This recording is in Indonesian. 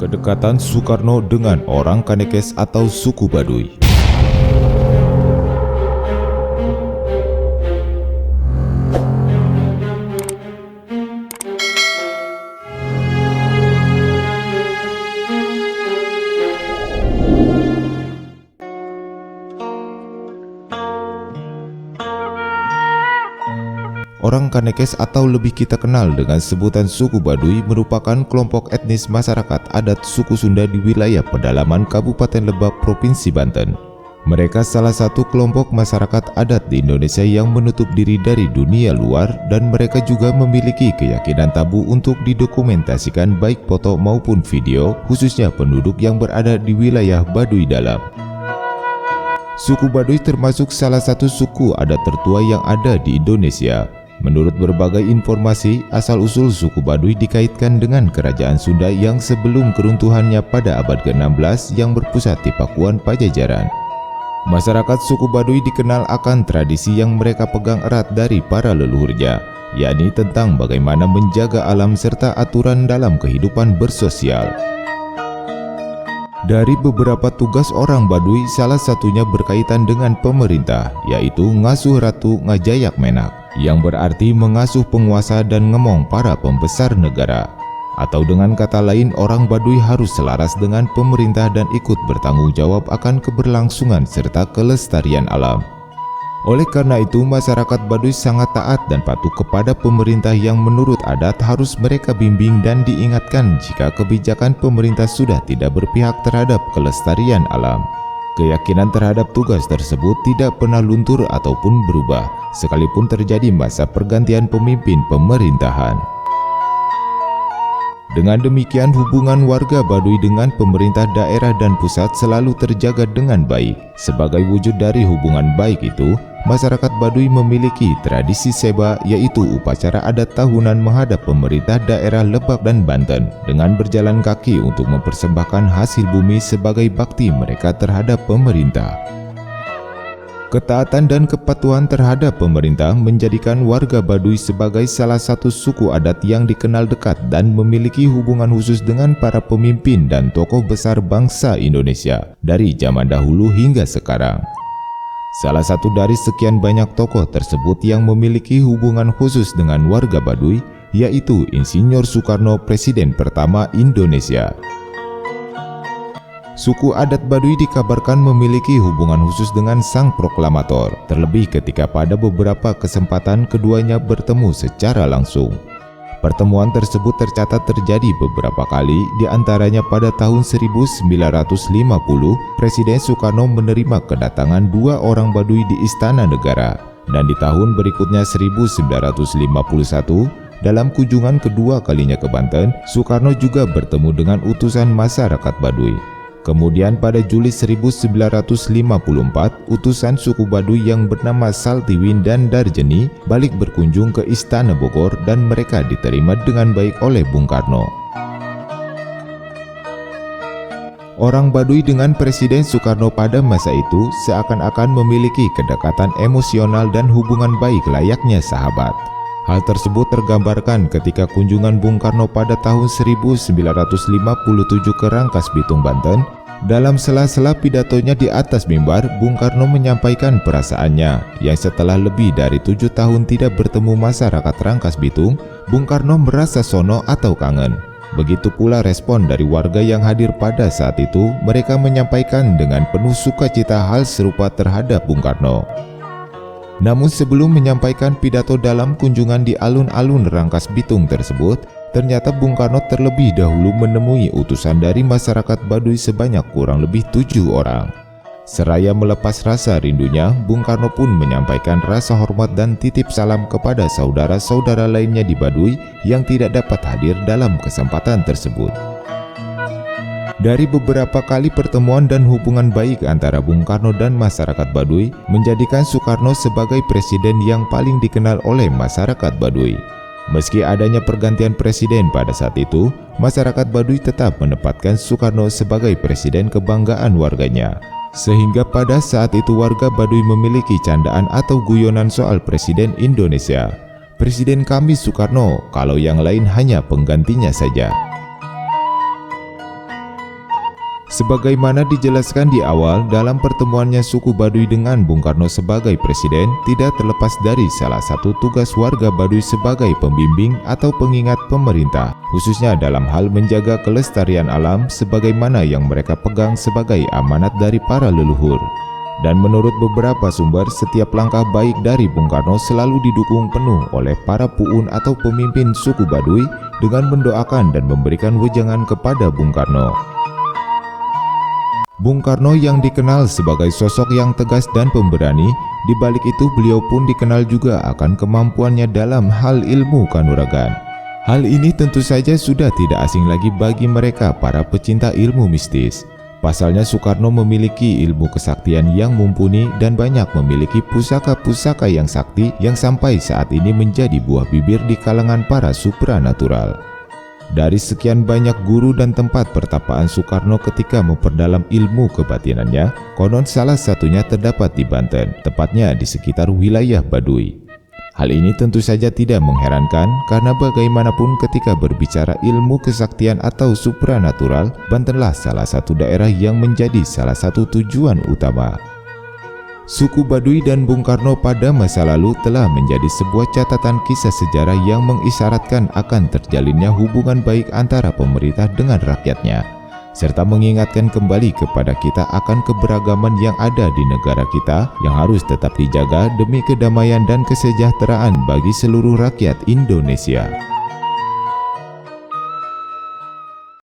Kedekatan Soekarno dengan orang Kanekes atau suku Baduy. Orang Kanekes atau lebih kita kenal dengan sebutan suku Baduy merupakan kelompok etnis masyarakat adat suku Sunda di wilayah pedalaman Kabupaten Lebak, Provinsi Banten. Mereka salah satu kelompok masyarakat adat di Indonesia yang menutup diri dari dunia luar, dan mereka juga memiliki keyakinan tabu untuk didokumentasikan baik foto maupun video, khususnya penduduk yang berada di wilayah Baduy dalam. Suku Baduy termasuk salah satu suku adat tertua yang ada di Indonesia. Menurut berbagai informasi, asal-usul suku Baduy dikaitkan dengan kerajaan Sunda yang sebelum keruntuhannya pada abad ke-16 yang berpusat di Pakuan Pajajaran. Masyarakat suku Baduy dikenal akan tradisi yang mereka pegang erat dari para leluhurnya, yakni tentang bagaimana menjaga alam serta aturan dalam kehidupan bersosial. Dari beberapa tugas orang Baduy, salah satunya berkaitan dengan pemerintah, yaitu ngasuh Ratu Ngajayak Menak, yang berarti mengasuh penguasa dan ngemong para pembesar negara. Atau dengan kata lain, orang Baduy harus selaras dengan pemerintah dan ikut bertanggung jawab akan keberlangsungan serta kelestarian alam. Oleh karena itu, masyarakat Baduy sangat taat dan patuh kepada pemerintah yang menurut adat harus mereka bimbing dan diingatkan jika kebijakan pemerintah sudah tidak berpihak terhadap kelestarian alam. Keyakinan terhadap tugas tersebut tidak pernah luntur ataupun berubah, sekalipun terjadi masa pergantian pemimpin pemerintahan. Dengan demikian, hubungan warga Baduy dengan pemerintah daerah dan pusat selalu terjaga dengan baik. Sebagai wujud dari hubungan baik itu, masyarakat Baduy memiliki tradisi seba, yaitu upacara adat tahunan menghadap pemerintah daerah Lebak dan Banten dengan berjalan kaki untuk mempersembahkan hasil bumi sebagai bakti mereka terhadap pemerintah. Ketaatan dan kepatuhan terhadap pemerintah menjadikan warga Baduy sebagai salah satu suku adat yang dikenal dekat dan memiliki hubungan khusus dengan para pemimpin dan tokoh besar bangsa Indonesia dari zaman dahulu hingga sekarang. Salah satu dari sekian banyak tokoh tersebut yang memiliki hubungan khusus dengan warga Baduy, yaitu Insinyur Soekarno, Presiden pertama Indonesia. Suku adat Baduy dikabarkan memiliki hubungan khusus dengan sang proklamator, terlebih ketika pada beberapa kesempatan keduanya bertemu secara langsung. Pertemuan tersebut tercatat terjadi beberapa kali, diantaranya pada tahun 1950, Presiden Soekarno menerima kedatangan dua orang Baduy di Istana Negara, dan di tahun berikutnya 1951, dalam kunjungan kedua kalinya ke Banten, Soekarno juga bertemu dengan utusan masyarakat Baduy. Kemudian pada Juli 1954, utusan suku Baduy yang bernama Saltiwin dan Darjeni balik berkunjung ke Istana Bogor dan mereka diterima dengan baik oleh Bung Karno. Orang Baduy dengan Presiden Soekarno pada masa itu seakan-akan memiliki kedekatan emosional dan hubungan baik layaknya sahabat. Hal tersebut tergambarkan ketika kunjungan Bung Karno pada tahun 1957 ke Rangkas Bitung, Banten. Dalam sela-sela pidatonya di atas mimbar, Bung Karno menyampaikan perasaannya yang setelah lebih dari 7 tahun tidak bertemu masyarakat Rangkas Bitung, Bung Karno merasa sono atau kangen. Begitu pula respon dari warga yang hadir pada saat itu, mereka menyampaikan dengan penuh sukacita hal serupa terhadap Bung Karno. Namun sebelum menyampaikan pidato dalam kunjungan di alun-alun Rangkas Bitung tersebut, ternyata Bung Karno terlebih dahulu menemui utusan dari masyarakat Baduy sebanyak kurang lebih 7 orang. Seraya melepas rasa rindunya, Bung Karno pun menyampaikan rasa hormat dan titip salam kepada saudara-saudara lainnya di Baduy yang tidak dapat hadir dalam kesempatan tersebut. Dari beberapa kali pertemuan dan hubungan baik antara Bung Karno dan masyarakat Baduy menjadikan Soekarno sebagai presiden yang paling dikenal oleh masyarakat Baduy. Meski adanya pergantian presiden pada saat itu, masyarakat Baduy tetap menempatkan Soekarno sebagai presiden kebanggaan warganya. Sehingga pada saat itu warga Baduy memiliki candaan atau guyonan soal Presiden Indonesia. Presiden kami Soekarno, kalau yang lain hanya penggantinya saja. Sebagaimana dijelaskan di awal, dalam pertemuannya suku Baduy dengan Bung Karno sebagai presiden, tidak terlepas dari salah satu tugas warga Baduy sebagai pembimbing atau pengingat pemerintah, khususnya dalam hal menjaga kelestarian alam sebagaimana yang mereka pegang sebagai amanat dari para leluhur. Dan menurut beberapa sumber, setiap langkah baik dari Bung Karno selalu didukung penuh oleh para puun atau pemimpin suku Baduy dengan mendoakan dan memberikan wejangan kepada Bung Karno. Bung Karno yang dikenal sebagai sosok yang tegas dan pemberani, di balik itu beliau pun dikenal juga akan kemampuannya dalam hal ilmu kanuragan. Hal ini tentu saja sudah tidak asing lagi bagi mereka para pecinta ilmu mistis. Pasalnya Soekarno memiliki ilmu kesaktian yang mumpuni dan banyak memiliki pusaka-pusaka yang sakti yang sampai saat ini menjadi buah bibir di kalangan para supranatural. Dari sekian banyak guru dan tempat pertapaan Soekarno ketika memperdalam ilmu kebatinannya, konon salah satunya terdapat di Banten, tepatnya di sekitar wilayah Baduy. Hal ini tentu saja tidak mengherankan karena bagaimanapun ketika berbicara ilmu kesaktian atau supranatural, Bantenlah salah satu daerah yang menjadi salah satu tujuan utama. Suku Baduy dan Bung Karno pada masa lalu telah menjadi sebuah catatan kisah sejarah yang mengisyaratkan akan terjalinnya hubungan baik antara pemerintah dengan rakyatnya, serta mengingatkan kembali kepada kita akan keberagaman yang ada di negara kita yang harus tetap dijaga demi kedamaian dan kesejahteraan bagi seluruh rakyat Indonesia.